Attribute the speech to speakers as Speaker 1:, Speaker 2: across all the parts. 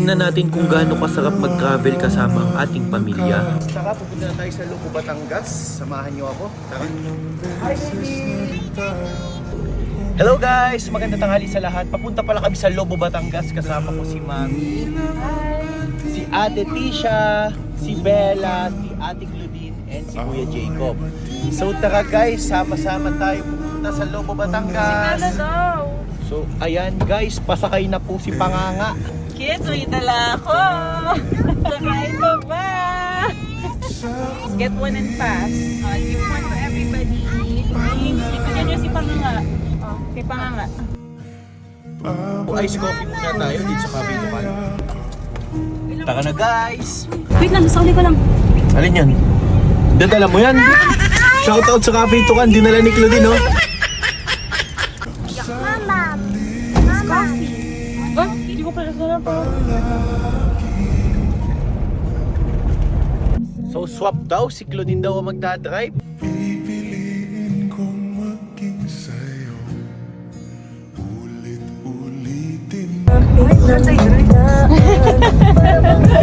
Speaker 1: Tingnan natin kung gaano kasarap mag-travel kasama ang ating pamilya. Saka pupunta na tayo sa Luco, Batangas. Samahan niyo ako. Tara. Hi, baby! Hello guys! Magandang tanghali sa lahat. Papunta pala kami sa Lobo, Batangas. Kasama ko si Mami, si Ate Tisha, si Bella, si Ate Claudine, and si Kuya Jacob. So tara guys, sama-sama tayo pupunta sa Lobo, Batangas. So ayan guys, pasakay na po si Panganga.
Speaker 2: Kids, may dala ako! Sakay pa ba? Get one and pass. Give one for everybody. Thanks. Ipagyan niyo si Panganga. Oh, kay Panganga.
Speaker 1: Ice coffee muna tayo dito sa Cafe Tukan. Taka na guys!
Speaker 2: Wait lang, sauli ko lang.
Speaker 1: Alin yan? Dadala mo yan? Shoutout sa Cafe Tukan, dinala ni Claudine, no?
Speaker 2: Oh, hindi ko pala sala pa.
Speaker 1: So swap daw, si Claudine daw ang magdadrive.
Speaker 3: Pipiliin kong maging sa'yo. Ulit-ulitin.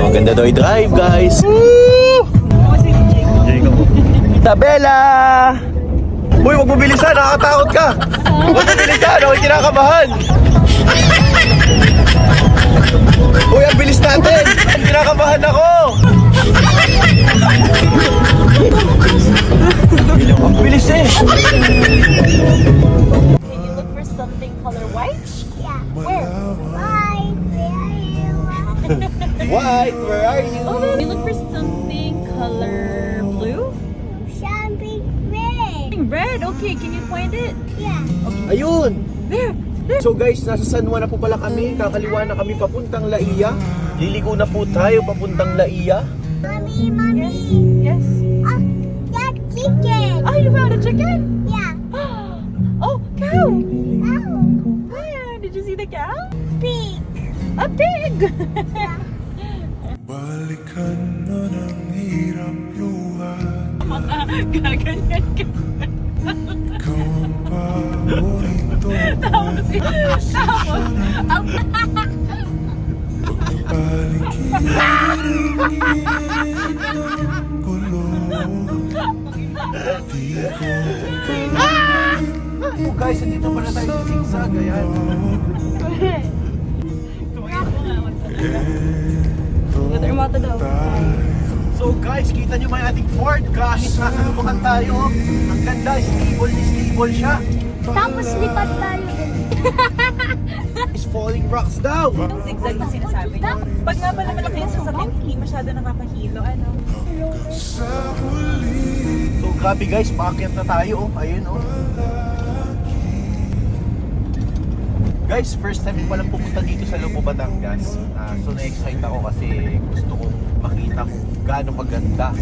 Speaker 1: Oh, ganda daw i-drive guys. Woo! Jacob. Isabella! Uy, wag mo bilisan, nakakatakot ka! Wag mo bilisan, ako'y kinakabahan! Uy, ang bilis natin! Kinakabahan ako! Ang bilis eh!
Speaker 2: Can you look for something color white?
Speaker 4: Yeah.
Speaker 2: Where?
Speaker 4: Bye.
Speaker 1: White, where are you?
Speaker 2: Oh, can you look for something color blue?
Speaker 4: Something red.
Speaker 2: Red, okay. Can you point it?
Speaker 4: Yeah.
Speaker 1: Ayun!
Speaker 2: There.
Speaker 1: So guys, nasa San Juan na po pala kami. Kakaliwa na kami papuntang Laia. Liliko na po tayo papuntang Laia.
Speaker 4: Mommy.
Speaker 2: Yes.
Speaker 4: Oh, that chicken.
Speaker 2: Oh, you found a chicken?
Speaker 4: Yeah.
Speaker 2: Oh, cow.
Speaker 4: Oh,
Speaker 2: Ah, did you see the cow?
Speaker 4: pig.
Speaker 2: A pig.
Speaker 3: Balikan mo ng hirap luha.
Speaker 2: Gaganyan ka.
Speaker 3: Ikaw ang paborito ko.
Speaker 2: Tapos, ang
Speaker 3: Paligid gulo. Di ko
Speaker 1: Oh guys, nandito pala tayo sa Zigzag. Ayan.
Speaker 2: Gather mo ito daw.
Speaker 1: So guys, kita nyo may ating Ford. Kahit nasa lumukan tayo, ang ganda, stable siya.
Speaker 4: Tapos lipat tayo din.
Speaker 1: Is falling rocks daw.
Speaker 2: Yung zigzag na sinasabi niya. Pag nga pala malaki yung sasakyan, hindi masyado nakakahilo. Ano?
Speaker 3: sa huli.
Speaker 1: So grabe guys, paakyat na tayo. Oh. Ayun oh. Guys, first time ko palang pupunta dito sa Lobo, Batangas. So na-excite ako kasi gusto kong makita kung gaano maganda.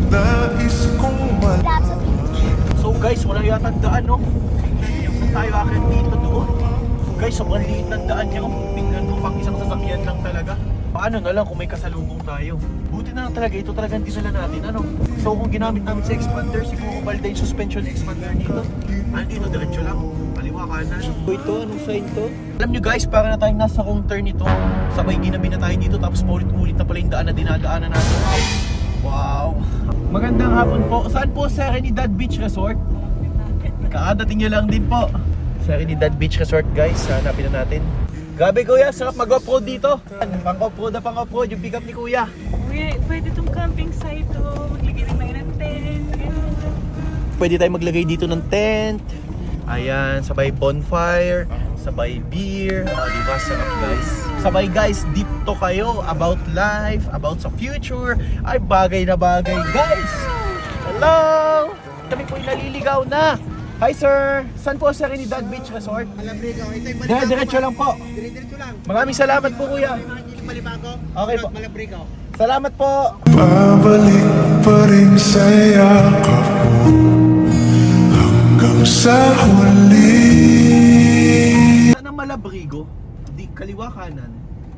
Speaker 3: Nais kong
Speaker 4: Lots of
Speaker 1: So guys, wala yata daan, no? Saan tayo akin dito doon? Guys, ang liit ng daan niya. Tingnan mo, pang isang sasakyan lang talaga. Paano na lang kung may kasalubong tayo? Buti na lang talaga, ito talagang dinala natin, ano? So kung ginamit namin sa expander, siguro balda yung suspension expander dito. Dito, diretso lang. Kaliwa kanan. Ito, anong sign to? Alam nyo guys, para na tayong nasa wrong turn ito. Sabay ginabi na tayo dito, tapos paulit-ulit na pala yung daan na dinadaanan natin. Wow! Magandang hapon po. Saan po Serenidad Beach Resort? Kakadating nyo lang din po. Serenidad Beach Resort guys, hanapin na natin. Grabe kuya, sarap mag-off-road dito. Pang-off-road na pang-off-road, yung pick up ni kuya.
Speaker 2: Uy, pwede itong camping site to. Maglagay rin tayo ng tent.
Speaker 1: Pwede tayo maglagay dito ng tent. Ayan, sabay bonfire, sabay beer. Diba, sarap guys. Sabay guys, deep to kayo about life, about sa future. Ay, bagay na bagay guys. Hello! Kami po'y naliligaw na. Hi sir! Saan po sa Serenidad Beach Resort?
Speaker 5: Malabrigo. Ito yung Malibago.
Speaker 1: Diretso lang po.
Speaker 5: Diretso lang.
Speaker 1: Maraming salamat po kuya.
Speaker 5: Malibago.
Speaker 1: Okay po.
Speaker 5: Malabrigo.
Speaker 1: Salamat po.
Speaker 3: Pabalik pa rin sa yakap mo hanggang sa huli.
Speaker 1: Saan ang Malabrigo? Di, kaliwa kanan.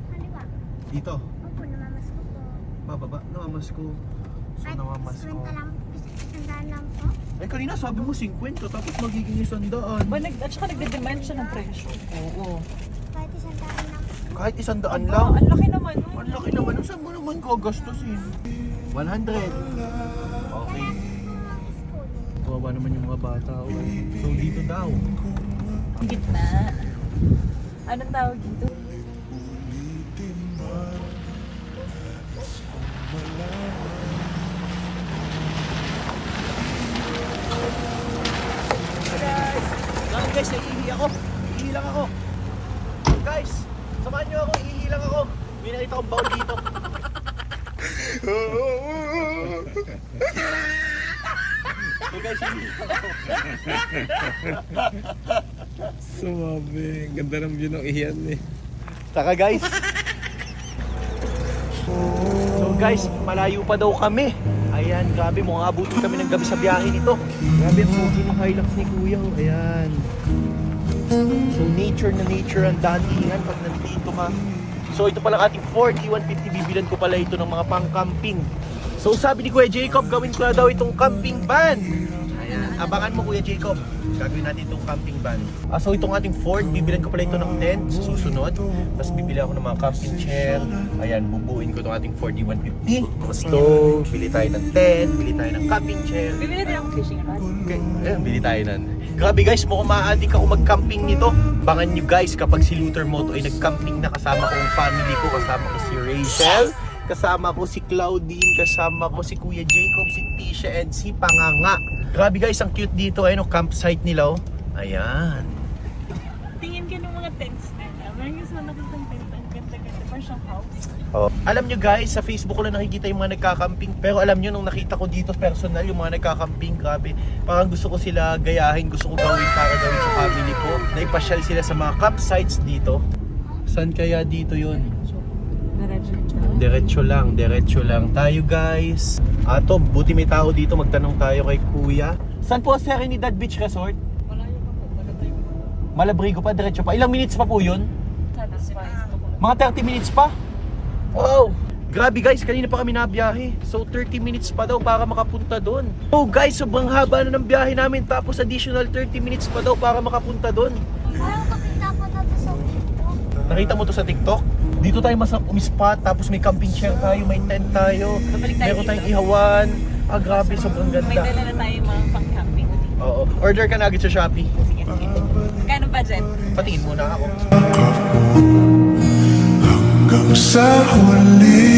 Speaker 4: Kaliwa.
Speaker 1: Dito.
Speaker 4: Opo, namamas ko po.
Speaker 1: Bababa. Namamas ko. So namamas ko.
Speaker 4: Isang lang po.
Speaker 1: Eh kanina sabi mo 50 tapos magiging 100.
Speaker 2: At saka nagde-demand siya ng presyo.
Speaker 1: Oo.
Speaker 4: Kahit isang daan lang po.
Speaker 1: Kahit 100
Speaker 2: Aba,
Speaker 1: lang.
Speaker 2: ang laki naman.
Speaker 1: Ang laki naman. Saan mo naman gagastusin? 100. Okay. Kawawa naman yung mga bata. Okay. So dito daw.
Speaker 2: Gitna. Anong tawag dito?
Speaker 1: Guys, naiihi ako. Iihi lang ako. Guys, samahan nyo ako. Iihi lang ako. May nakita akong bowl dito. So guys, iihi lang ako.
Speaker 5: Sumabi. Ganda ng view ng iyan eh.
Speaker 1: Taka guys. So guys, malayo pa daw kami. Ayan, grabe, mukhang abutin kami ng gabi sa biyahe nito. Grabe ang pogi ng Hilux ni Kuya. Ayan. So nature na nature ang datingan pag nandito ka. So ito pala ating Ford E150. Bibilan ko pala ito ng mga pang-camping. So sabi ni Kuya Jacob, gawin ko na daw itong camping van. Ayan, abangan mo Kuya Jacob. Gagawin natin itong camping van. So itong ating Ford, bibilan ko pala ito ng tent sa susunod. Tapos bibili ako ng mga camping chair. Ayan, bubuin ko itong ating Ford E150. Stove, bili tayo ng tent, bili tayo ng camping chair.
Speaker 2: Bibili din ako fishing rod.
Speaker 1: Okay, ayan, bili tayo nan. Grabe guys, mukhang ma-addict ako mag-camping nito. Bangan nyo guys, kapag si Luther Moto ay nag-camping na, kasama ko yung family ko, kasama ko si Rachel, kasama ko si Claudine, kasama ko si Kuya Jacob, si Tisha, and si Panganga. Grabe guys, ang cute dito. Ayun o, campsite nila oh. Ayan.
Speaker 2: Tingin ka ng mga tents nila. Meron gusto na nakitang tent. Ang ganda-ganda. Parang siyang house.
Speaker 1: Oh. Alam nyo guys, sa Facebook ko lang nakikita yung mga nagkakamping. Pero alam nyo, nung nakita ko dito personal, yung mga nagkakamping, grabe. Parang gusto ko sila gayahin, gusto ko gawin para gawin sa family ko. Naipasyal sila sa mga campsites dito. Saan kaya dito yun? Diretso lang tayo guys. Ato, buti may tao dito, magtanong tayo kay Kuya. Saan po sa Serenidad Beach Resort? Malabrigo pa, diretso pa. Ilang minutes pa po yun? Mga 30 minutes pa? Wow! Grabe guys, kanina pa kami nabiyahe. So 30 minutes pa daw para makapunta doon. Oh guys, sobrang haba na ng biyahe namin. Tapos additional 30 minutes pa daw para makapunta doon.
Speaker 4: Parang nakita ko na to sa TikTok.
Speaker 1: Nakita mo to sa TikTok? Dito tayo umispat, tapos may camping chair tayo, may tent tayo,
Speaker 2: Babalik tayo
Speaker 1: meron tayong
Speaker 2: dito.
Speaker 1: ihawan. Ah, grabe, sobrang
Speaker 2: May
Speaker 1: ganda.
Speaker 2: dala na tayo mga pang-camping dito.
Speaker 1: Oo. Order ka na agad sa Shopee.
Speaker 2: Sige, sige. Magkano budget?
Speaker 1: Patingin muna ako.
Speaker 3: hanggang sa huli.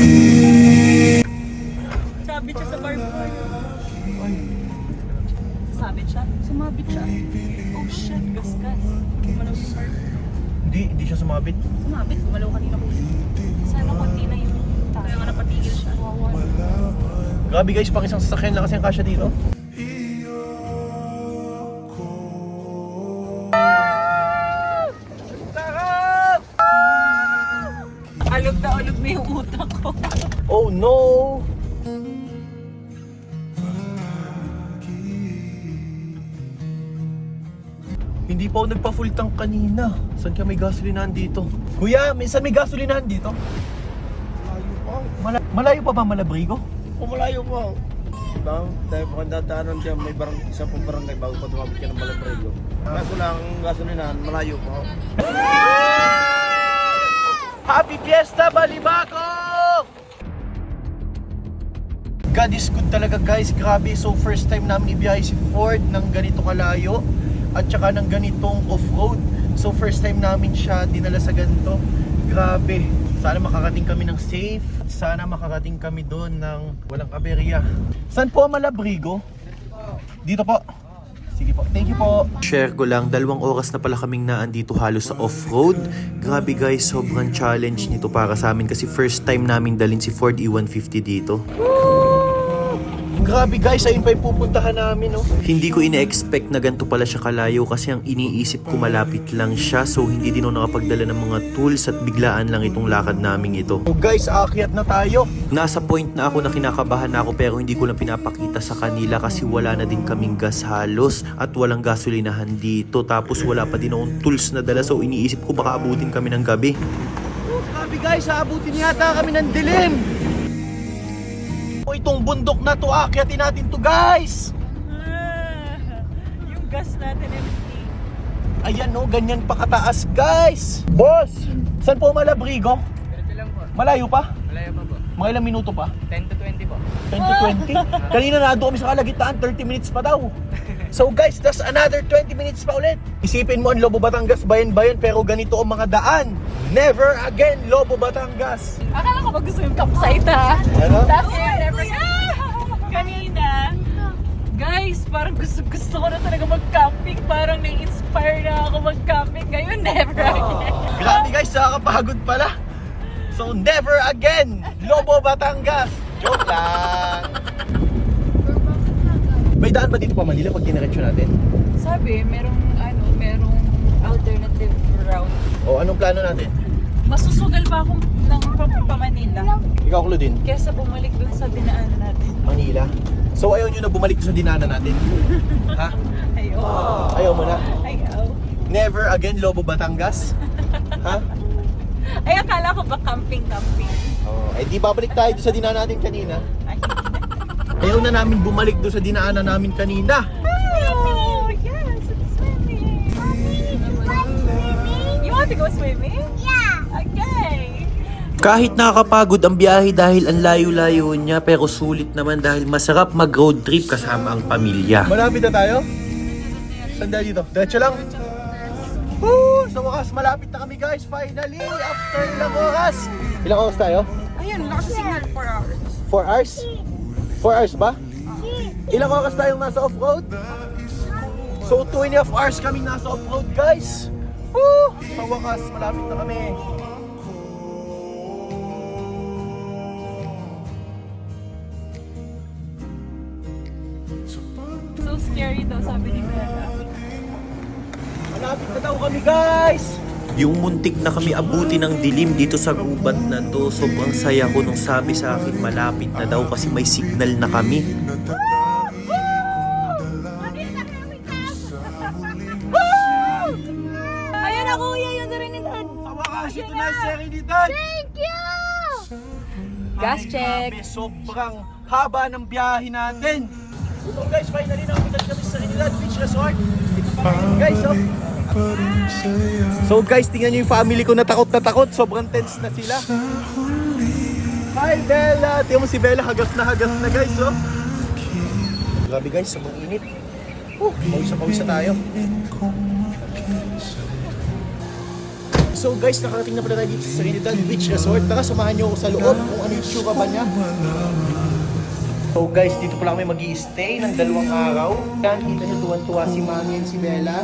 Speaker 2: Sabit siya sa barbed wire. Sabit siya? Sumabit siya. Oh shit, gasgas. Gumalaw yung barbed.
Speaker 1: Hindi siya sumabit.
Speaker 2: Sumabit, gumalaw kanina po. Sana konti na yun. Kaya nga napatigil siya.
Speaker 1: Grabe guys, pang isang sasakyan lang kasi ang kasya dito.
Speaker 2: Alog na alog na yung utak ko.
Speaker 1: Oh no! Hindi pa ako nagpa-full tank kanina. Saan kaya may gasolinahan dito? Kuya, minsan may gasolinahan dito? Malayo pa ba Malabrigo?
Speaker 5: Malayo po. Bang, dahil po kang dadaanan dyan, may isa pong barangay bago pa tumabot ka ng Malabrigo. Kaso lang, ang gasolinahan, malayo po.
Speaker 1: Happy Fiesta, Balibaco! God is good talaga guys, grabe. So first time namin ibiyahe si Ford ng ganito kalayo at saka ng ganitong off-road. So first time namin siya dinala sa ganito. Grabe. Sana makakating kami ng safe. Sana makakating kami doon ng walang aberya. Saan po ang Malabrigo? Dito po. Sige po. Thank you po. Share ko lang, 2 oras na pala kaming naandito halos sa off-road. Grabe guys, sobrang challenge nito para sa amin kasi first time namin dalhin si Ford E150 dito. Grabe guys, ayun pa yung pupuntahan namin, no? Hindi ko ina-expect na ganito pala siya kalayo kasi ang iniisip ko malapit lang siya, so hindi din ako nakapagdala ng mga tools at biglaan lang itong lakad namin ito. So guys, aakyat na tayo. Nasa point na ako na kinakabahan na ako pero hindi ko lang pinapakita sa kanila kasi wala na din kaming gas halos at walang gasolinahan dito. Tapos wala pa din akong tools na dala, so iniisip ko baka abutin kami ng gabi. Grabe guys, aabutin yata kami ng dilim. Itong bundok na to, akyatin natin to guys.
Speaker 2: Yung gas natin empty.
Speaker 1: Ayan no, ganyan pa kataas guys. Boss, saan po Malabrigo?
Speaker 6: Diretso lang po.
Speaker 1: Malayo pa?
Speaker 6: Malayo pa po.
Speaker 1: Mga ilang minuto pa?
Speaker 6: 10 to 20 po.
Speaker 1: 10 to 20? Kanina nado kami sa kalagitnaan, 30 minutes pa daw. So guys, that's another 20 minutes pa ulit. Isipin mo ang Lobo Batangas, bayan-bayan, pero ganito ang mga daan. Never again, Lobo Batangas.
Speaker 2: Akala ko ba gusto yung campsite ha?
Speaker 1: Ano?
Speaker 2: Last year, never kanina. Guys, parang gusto ko na talaga mag-camping. Parang na-inspire na ako mag-camping. Ngayon, never again.
Speaker 1: Grabe guys, nakakapagod pala. So never again, Lobo Batangas. Joke lang. May daan ba dito pa Manila pag dinerecho natin?
Speaker 2: Sabi, merong alternative route.
Speaker 1: O anong plano natin?
Speaker 2: Masusugal pa akong ng pa Manila
Speaker 1: Ikaw, Claudine?
Speaker 2: kesa bumalik dun sa dinaanan natin.
Speaker 1: Manila. So ayaw nyo na bumalik sa dinaanan natin? Ha?
Speaker 2: Ayaw.
Speaker 1: Ayaw mo na?
Speaker 2: Ayaw.
Speaker 1: Never again, Lobo Batangas? Ha?
Speaker 2: Ay, akala ko ba camping.
Speaker 1: Oh, eh di babalik tayo doon sa dinaanan natin kanina.
Speaker 2: Ay,
Speaker 1: Ayaw na namin bumalik doon sa dinaanan namin kanina.
Speaker 2: oh, yes, it's swimming. You want to go swimming?
Speaker 4: Yeah.
Speaker 2: Okay.
Speaker 7: Kahit nakakapagod ang biyahe dahil ang layo-layo niya pero sulit naman dahil masarap mag-road trip kasama ang pamilya.
Speaker 1: Malapit na tayo? Saan tayo dito? Diretso lang? Woo! Sa wakas, malapit na kami guys. Finally, after ilang oras. Ilang oras tayo?
Speaker 2: Ayun, lakas sa signal 4 hours.
Speaker 1: 4 hours? 4 hours ba? Ilang oras tayong nasa off-road? So 2.5 hours kami nasa off-road guys. Woo! Sa wakas, malapit na kami.
Speaker 2: So scary daw, sabi ni Bella.
Speaker 1: Malapit na daw kami guys.
Speaker 7: Yung muntik na kami abuti ng dilim dito sa gubat na to, sobrang saya ko nung sabi sa akin malapit na daw kasi may signal na kami.
Speaker 2: Ayun na kuya, yun na rin ni Dad.
Speaker 1: Sa wakas, ito na yung Serenidad.
Speaker 4: Thank you.
Speaker 2: Gas check.
Speaker 1: Grabe, sobrang haba ng biyahe natin. So guys, finally nakapunta kami sa Serenidad Beach Resort. Ito pa ngayon guys, oh. So guys, tingnan nyo yung family ko na takot. Sobrang tense na sila. Hi Bella! Tingnan mo si Bella, hagas na guys, oh. Grabe guys, sobrang init. Pawis na tayo. So guys, nakarating na pala tayo dito sa Serenidad Beach Resort. Tara, samahan nyo ako sa loob kung ano yung tsura ba niya. So guys, dito pala kami mag-i-stay ng 2 araw. Yan, kita nyo tuwan-tuwa si Mami and si Bella.